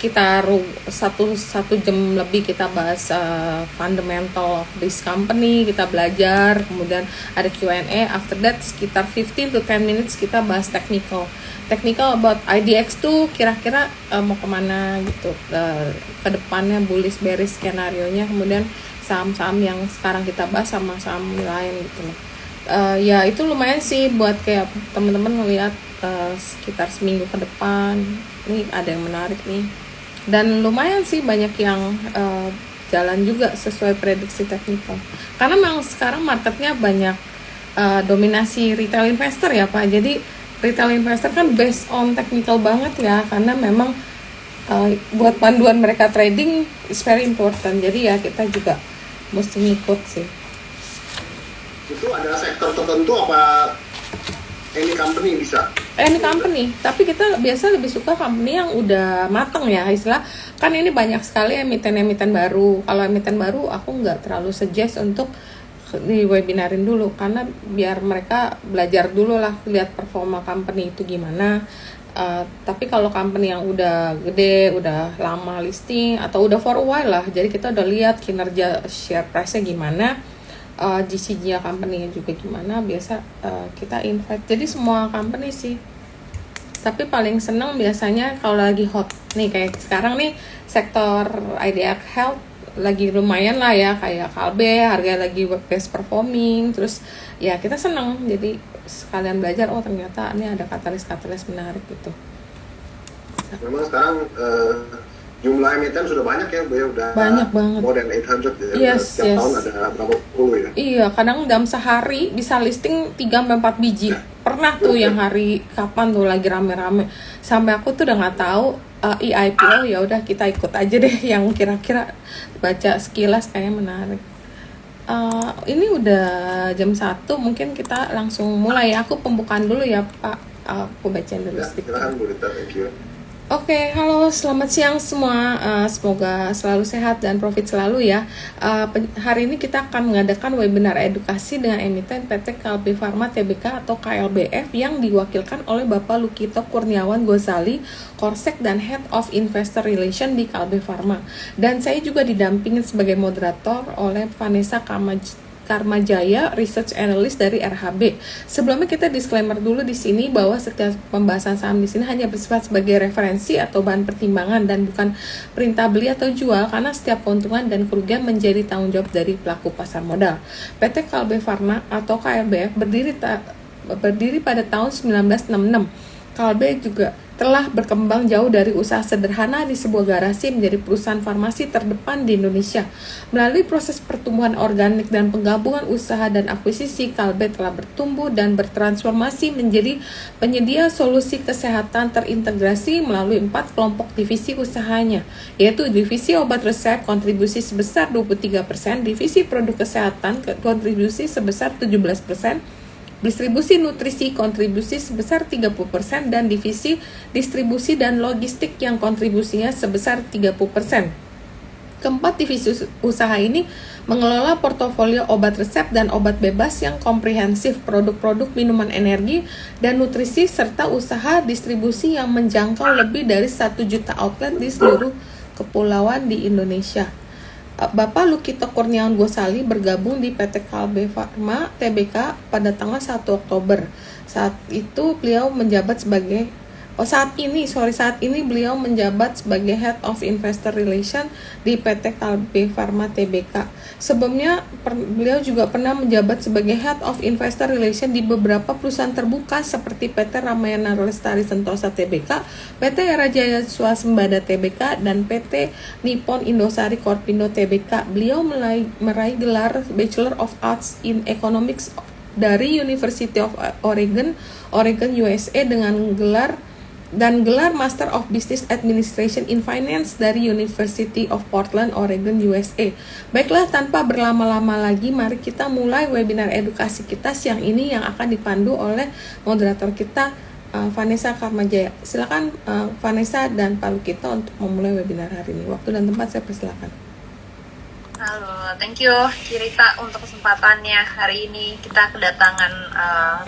sekitar satu jam lebih kita bahas fundamental of this company, kita belajar, kemudian ada Q&A. After that sekitar 15 to 10 minutes kita bahas technical about IDX tuh kira-kira mau kemana gitu, ke depannya bullish bearish skenario-nya, kemudian saham-saham yang sekarang kita bahas sama saham lain gitu loh. Ya itu lumayan sih buat kayak teman-teman ngeliat sekitar seminggu ke depan ini ada yang menarik nih, dan lumayan sih banyak yang jalan juga sesuai prediksi teknikal, karena memang sekarang marketnya banyak dominasi retail investor ya Pak. Jadi retail investor kan based on technical banget ya, karena memang buat panduan mereka trading is very important. Jadi ya kita juga mesti ngikut sih. Itu ada sektor tertentu apa any company bisa? Any company, tapi kita biasa lebih suka company yang udah mateng ya, istilah kan ini banyak sekali emiten baru. Kalau emiten baru aku nggak terlalu suggest untuk di webinarin dulu, karena biar mereka belajar dulu lah, lihat performa company itu gimana. Tapi kalau company yang udah gede, udah lama listing atau udah for a while lah, jadi kita udah lihat kinerja share price-nya gimana, GCG company juga gimana, biasa kita invite. Jadi semua company sih, tapi paling seneng biasanya kalau lagi hot nih, kayak sekarang nih sektor IDX Health lagi lumayan lah ya, kayak Kalbe harga lagi best performing, terus ya kita seneng, jadi sekalian belajar, oh ternyata ini ada katalis menarik gitu. Memang sekarang jumlah emiten sudah banyak ya Bu ya, udah banyak banget, more than 800 ya. Setiap tahun ada berapa puluh ya. Iya, kadang dalam sehari bisa listing 3-4 biji. Pernah tuh yang hari kapan tuh lagi rame-rame, sampai aku tuh udah nggak tahu IPO, ya udah kita ikut aja deh yang kira-kira baca sekilas kayaknya menarik. Ini udah jam 1, mungkin kita langsung mulai ya. Aku pembukaan dulu ya Pak, aku bacain dulu sedikit. Silakan Bu Rita, thank you. Oke, halo, selamat siang semua. Semoga selalu sehat dan profit selalu ya. Hari ini kita akan mengadakan webinar edukasi dengan emiten PT Kalbe Pharma Tbk atau KLBF yang diwakilkan oleh Bapak Lukito Kurniawan Gozali, Korsek dan Head of Investor Relation di Kalbe Pharma. Dan saya juga didampingin sebagai moderator oleh Vanessa Karmajaya, Research Analyst dari RHB. Sebelumnya kita disclaimer dulu di sini bahwa setiap pembahasan saham di sini hanya bersifat sebagai referensi atau bahan pertimbangan dan bukan perintah beli atau jual, karena setiap keuntungan dan kerugian menjadi tanggung jawab dari pelaku pasar modal. PT Kalbe Pharma atau KLBF berdiri pada tahun 1966. Kalbe juga telah berkembang jauh dari usaha sederhana di sebuah garasi menjadi perusahaan farmasi terdepan di Indonesia. Melalui proses pertumbuhan organik dan penggabungan usaha dan akuisisi, Kalbe telah bertumbuh dan bertransformasi menjadi penyedia solusi kesehatan terintegrasi melalui 4 kelompok divisi usahanya, yaitu divisi obat resep kontribusi sebesar 23%, divisi produk kesehatan kontribusi sebesar 17%, distribusi nutrisi kontribusi sebesar 30%, dan divisi distribusi dan logistik yang kontribusinya sebesar 30%. Keempat divisi usaha ini mengelola portofolio obat resep dan obat bebas yang komprehensif, produk-produk minuman energi dan nutrisi, serta usaha distribusi yang menjangkau lebih dari 1 juta outlet di seluruh kepulauan di Indonesia. Bapak Lukito Kurniawan Gozali bergabung di PT Kalbe Pharma Tbk pada tanggal 1 Oktober. Saat ini beliau menjabat sebagai Head of Investor Relation di PT Kalbe Pharma Tbk. Sebelumnya beliau juga pernah menjabat sebagai Head of Investor Relation di beberapa perusahaan terbuka seperti PT Ramayana Lestari Sentosa Tbk, PT Era Jaya Swasembada Tbk, dan PT Nippon Indosari Korpindo Tbk. Beliau meraih gelar Bachelor of Arts in Economics dari University of Oregon, USA, dengan gelar Master of Business Administration in Finance dari University of Portland, Oregon, USA. Baiklah, tanpa berlama-lama lagi, mari kita mulai webinar edukasi kita siang ini yang akan dipandu oleh moderator kita, Vanessa Karmajaya. Silakan Vanessa dan Pak Lukito untuk memulai webinar hari ini. Waktu dan tempat saya persilakan. Halo, Thank you Kirita untuk kesempatannya hari ini. Kita kedatangan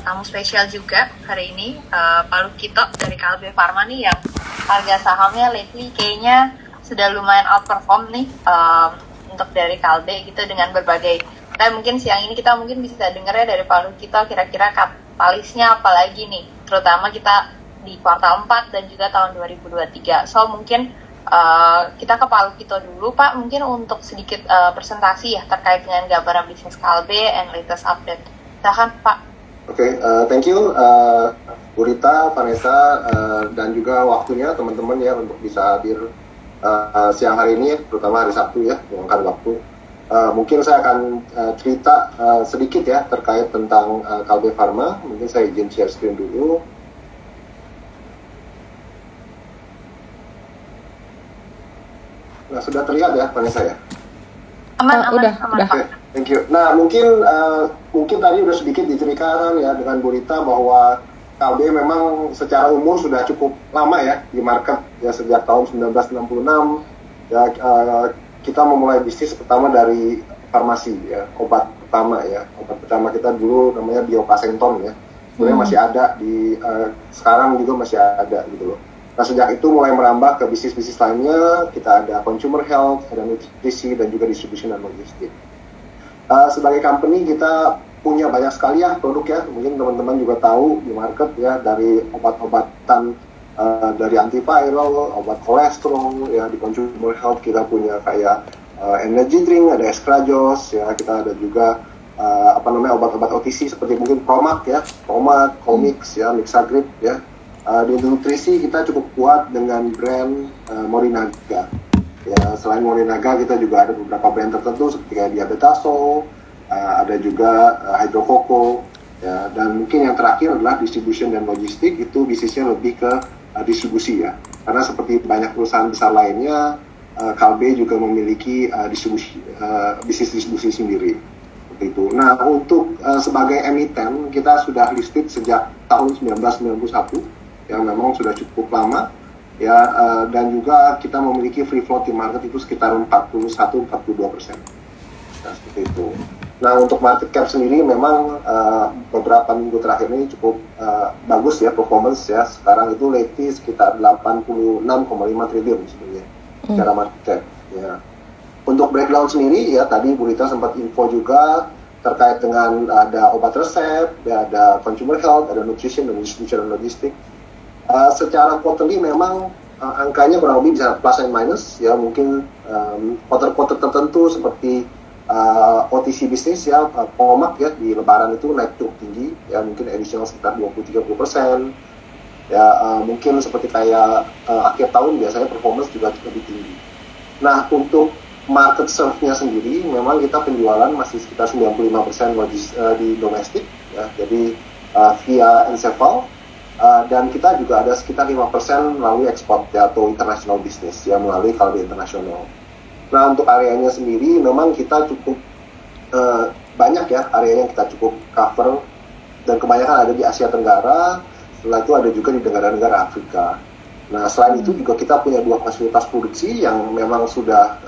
tamu spesial juga hari ini, Pak Lukito dari Kalbe Pharma nih, yang harga sahamnya lately kayaknya sudah lumayan outperform nih untuk dari Kalbe gitu, dengan berbagai. Mungkin siang ini kita mungkin bisa dengarnya dari Pak Lukito kira-kira katalisnya apa lagi nih, terutama kita di kuartal 4 dan juga tahun 2023. So mungkin kita ke Pak Lukito dulu, Pak, mungkin untuk sedikit presentasi ya terkait dengan gambaran bisnis Kalbe and latest update. Silakan, Pak. Oke, thank you Bu Rita, Vanessa, dan juga waktunya teman-teman ya untuk bisa hadir siang hari ini, terutama hari Sabtu ya, meluangkan waktu. Mungkin saya akan cerita sedikit ya terkait tentang Kalbe Pharma. Mungkin saya izin share screen dulu. Nah, sudah terlihat ya Vanessa ya? Aman, udah. Okay, thank you. Nah, mungkin tadi udah sedikit diceritakan ya dengan Bu Rita bahwa Kalbe memang secara umur sudah cukup lama ya di market ya, sejak tahun 1966 ya. Kita memulai bisnis pertama dari farmasi ya, obat pertama ya. Obat pertama kita dulu namanya Biokasenton ya. Sebenarnya masih ada di sekarang juga masih ada gitu loh. Nah, sejak itu mulai merambah ke bisnis-bisnis lainnya. Kita ada consumer health, ada nutrisi, dan juga distribution dan logistik. Sebagai company kita punya banyak sekali ya produk ya. Mungkin teman-teman juga tahu di market ya, dari obat-obatan dari antiviral, obat kolesterol ya. Di consumer health kita punya kayak energy drink, ada Eskrajos ya. Kita ada juga obat-obat OTC seperti mungkin Promac ya, Promac, Comix ya, Mixagrip ya. Di nutrisi kita cukup kuat dengan brand Morinaga. Ya, selain Morinaga kita juga ada beberapa brand tertentu seperti kayak Diabetasol, ada juga Hydro Coco, ya. Dan mungkin yang terakhir adalah distribution dan logistik. Itu bisnisnya lebih ke distribusi ya. Karena seperti banyak perusahaan besar lainnya, Kalbe juga memiliki bisnis distribusi sendiri. Seperti itu. Nah, untuk sebagai emiten kita sudah listed sejak tahun 1991. Yang memang sudah cukup lama ya, dan juga kita memiliki free float di market itu sekitar 41-42%. Nah, seperti itu. Nah, untuk market cap sendiri memang beberapa minggu terakhir ini cukup bagus ya performance ya. Sekarang itu lately sekitar 86,5 triliun sebenarnya secara market cap ya. Untuk breakdown sendiri ya, tadi Bu Rita sempat info juga terkait dengan ada obat resep, ya, ada consumer health, ada nutrition dan distribution dan logistik. Secara quarterly memang angkanya kurang lebih bisa plus and minus ya, mungkin quarter-quarter tertentu seperti OTC bisnis ya, Promac ya, di lebaran itu naik cukup tinggi ya, mungkin additional sekitar 20-30% ya. Mungkin seperti kayak akhir tahun biasanya performance juga lebih tinggi. Nah, untuk market serve-nya sendiri memang kita penjualan masih sekitar 95% di domestik ya, jadi via Encephal. Dan kita juga ada sekitar 5% melalui ekspor ya, atau international business ya, melalui Kalbe Internasional. Nah, untuk areanya sendiri memang kita cukup banyak ya areanya yang kita cukup cover, dan kebanyakan ada di Asia Tenggara. Setelah itu ada juga di negara-negara Afrika. Nah, selain itu juga kita punya 2 fasilitas produksi yang memang sudah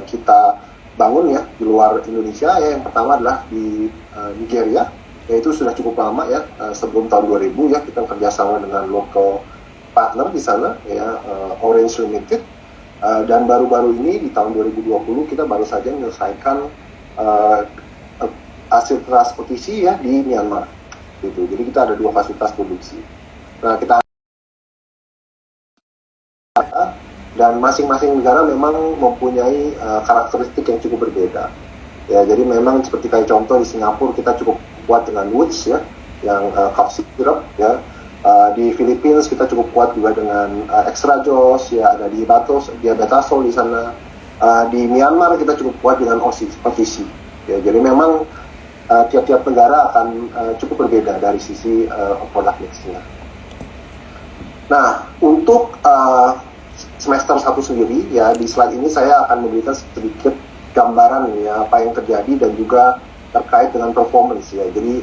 kita bangun ya di luar Indonesia ya. Yang pertama adalah di Nigeria, yaitu sudah cukup lama ya, sebelum tahun 2000 ya kita kerjasama dengan local partner di sana ya, Orange Limited, dan baru-baru ini di tahun 2020 kita baru saja menyelesaikan hasil transportasi ya di Myanmar gitu. Jadi kita ada 2 fasilitas produksi. Nah, kita dan masing-masing negara memang mempunyai karakteristik yang cukup berbeda ya. Jadi memang seperti kayak contoh di Singapura kita cukup kuat dengan Woods ya, yang cough syrup ya. Di Philippines kita cukup kuat juga dengan Eskrajos ya, ada Diabetasol di sana. Di Myanmar kita cukup kuat dengan OTC ya. Jadi memang tiap-tiap negara akan cukup berbeda dari sisi produk mix-nya. Nah, untuk semester 1 sendiri ya, di slide ini saya akan memberikan sedikit gambaran ya apa yang terjadi dan juga terkait dengan performance ya. Jadi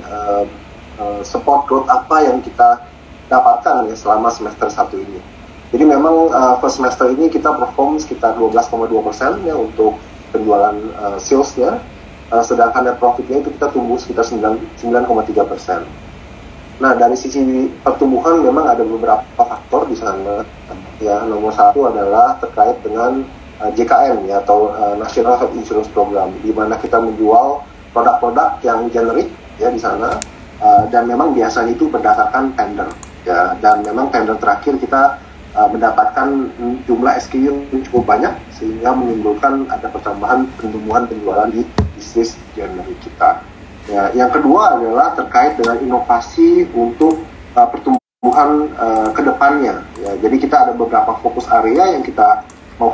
support growth apa yang kita dapatkan ya selama semester 1 ini. Jadi memang first semester ini kita perform sekitar 12,2% ya untuk penjualan salesnya, sedangkan net profitnya itu kita tumbuh sekitar 9,3%. Nah, dari sisi pertumbuhan memang ada beberapa faktor di sana. Ya, nomor satu adalah terkait dengan JKN ya, atau National Health Insurance Program, di mana kita menjual produk-produk yang generik ya di sana, dan memang biasanya itu berdasarkan tender ya, dan memang tender terakhir kita mendapatkan jumlah SKU yang cukup banyak sehingga menimbulkan ada pertambahan pertumbuhan penjualan di bisnis generik kita. Ya, yang kedua adalah terkait dengan inovasi untuk pertumbuhan ke depannya. Ya, jadi kita ada beberapa fokus area yang kita mau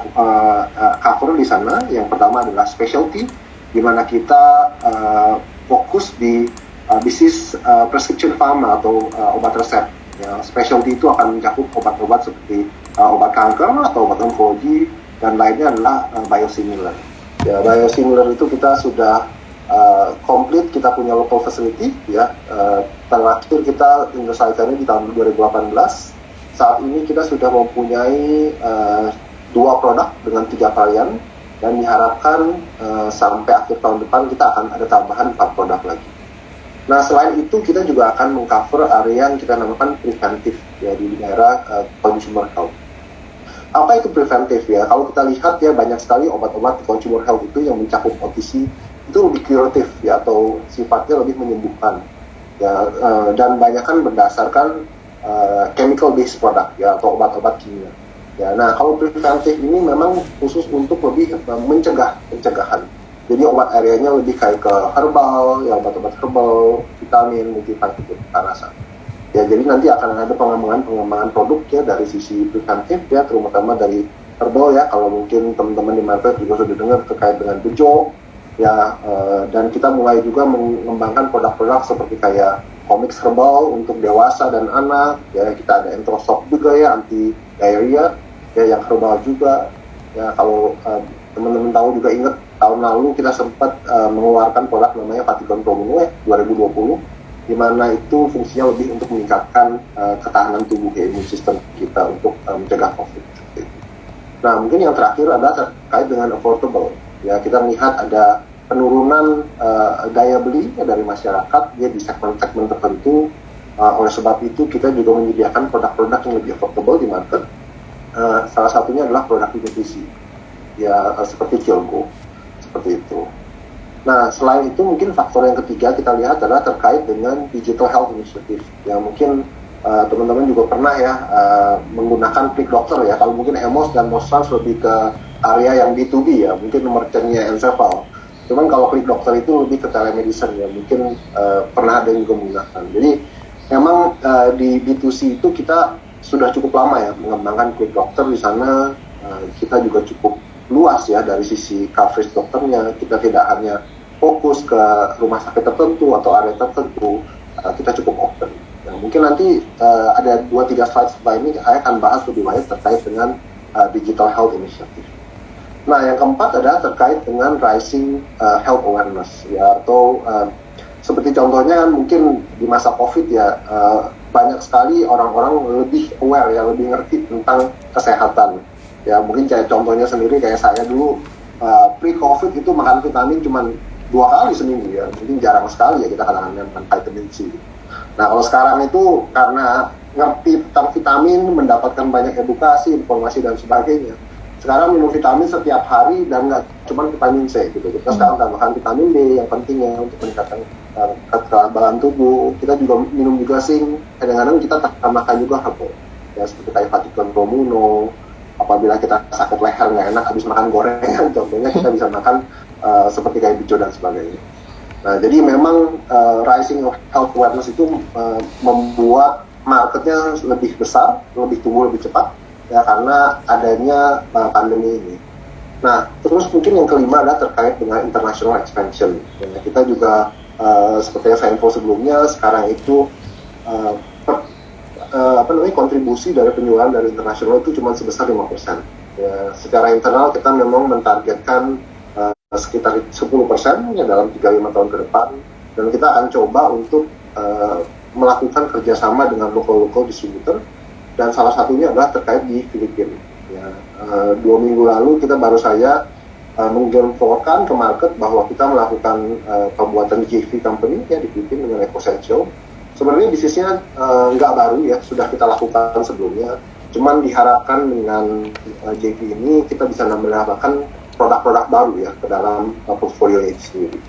cover di sana. Yang pertama adalah specialty, di mana kita fokus di bisnis prescription pharma atau obat resep. Ya, specialty itu akan mencakup obat-obat seperti obat kanker atau obat onkologi, dan lainnya adalah biosimilar. Ya, biosimilar itu kita sudah komplit, kita punya local facility ya, terakhir kita menyelesaikannya di tahun 2018. Saat ini kita sudah mempunyai 2 produk dengan 3 varian, dan diharapkan sampai akhir tahun depan kita akan ada tambahan 4 produk lagi. Nah, selain itu kita juga akan mengcover area yang kita namakan preventif ya, di daerah consumer health. Apa itu preventif ya? Kalau kita lihat ya, banyak sekali obat-obat consumer health itu yang mencakup OTC itu lebih curative ya, atau sifatnya lebih menyembuhkan ya, dan banyak kan berdasarkan chemical based product ya, atau obat-obat kimia ya. Nah, kalau preventif ini memang khusus untuk lebih pencegahan. Jadi obat areanya lebih kayak ke herbal ya, obat-obat herbal, vitamin, multivitamin, rasa ya. Jadi nanti akan ada pengembangan produk ya dari sisi preventif ya, terutama dari herbal ya. Kalau mungkin teman-teman di market juga sudah dengar terkait dengan bejo ya, dan kita mulai juga mengembangkan produk-produk seperti kayak Comix herbal untuk dewasa dan anak ya. Kita ada Enterosop juga ya, anti diarrhea ya, yang herbal juga ya. Kalau teman-teman tahu juga, ingat tahun lalu kita sempat mengeluarkan produk namanya Vatican Promune 2020, di mana itu fungsinya lebih untuk meningkatkan ketahanan tubuh ya, imun sistem kita untuk mencegah COVID. Nah, mungkin yang terakhir adalah terkait dengan affordable. Ya, kita melihat ada penurunan daya beli dari masyarakat ya, di segmen-segmen tertentu. Oleh sebab itu kita juga menyediakan produk-produk yang lebih affordable di market. Salah satunya adalah produk nutrisi ya, seperti Kilgo, seperti itu. Nah, selain itu mungkin faktor yang ketiga kita lihat adalah terkait dengan digital health initiative. Ya, mungkin teman-teman juga pernah ya menggunakan Klik Dokter ya. Kalau mungkin Emos dan Mostrans lebih ke area yang B2B ya, mungkin merchantnya Encephal. Cuman kalau Klik Dokter itu lebih ke telemedicine ya, mungkin pernah ada yang juga menggunakan. Jadi memang di B2C itu kita sudah cukup lama ya mengembangkan Klik Dokter di sana. Kita juga cukup luas ya dari sisi coverage dokternya. Kita tidak hanya fokus ke rumah sakit tertentu atau area tertentu, kita cukup open. Nah, mungkin nanti ada 2-3 slide setelah ini saya akan bahas lebih banyak terkait dengan digital health initiative. Nah, yang keempat adalah terkait dengan rising health awareness ya, atau seperti contohnya mungkin di masa COVID ya, banyak sekali orang-orang lebih aware ya, lebih ngerti tentang kesehatan. Ya, mungkin kayak contohnya sendiri kayak saya dulu pre-COVID itu makan vitamin cuma 2 kali seminggu ya, mungkin jarang sekali ya kita kadang-kadang makan vitamin C. Nah, kalau sekarang itu karena ngerti tentang vitamin, mendapatkan banyak edukasi, informasi dan sebagainya, sekarang minum vitamin setiap hari dan nggak cuma vitamin C gitu. Kita sekarang tambahkan vitamin D yang pentingnya untuk meningkatkan kekebalan tubuh. Kita juga minum juga zinc, kadang-kadang kita tambahkan juga herbal ya, seperti kayak Vatican Promune. Apabila kita sakit leher nggak enak habis makan gorengan, contohnya kita bisa makan seperti kayak bijo dan sebagainya. Nah, jadi memang rising of health awareness itu membuat marketnya lebih besar, lebih tumbuh lebih cepat ya, karena adanya pandemi ini. Nah, terus mungkin yang kelima adalah terkait dengan international expansion. Ya, kita juga seperti yang saya info sebelumnya, sekarang itu kontribusi dari penjualan dari internasional itu cuma sebesar 5%. Ya, secara internal kita memang mentargetkan sekitar 10% ya dalam 3-5 tahun ke depan, dan kita akan coba untuk melakukan kerjasama dengan local distributor, dan salah satunya adalah terkait di Filipina. Ya, 2 minggu lalu kita baru saja menginfokan ke market bahwa kita melakukan pembuatan JV company ya di Filipina dengan EcoSenso. Sebenarnya bisnisnya nggak baru ya, sudah kita lakukan sebelumnya. Cuman diharapkan dengan JV ini kita bisa menambahkan produk-produk baru ya ke dalam portfolio itu sendiri.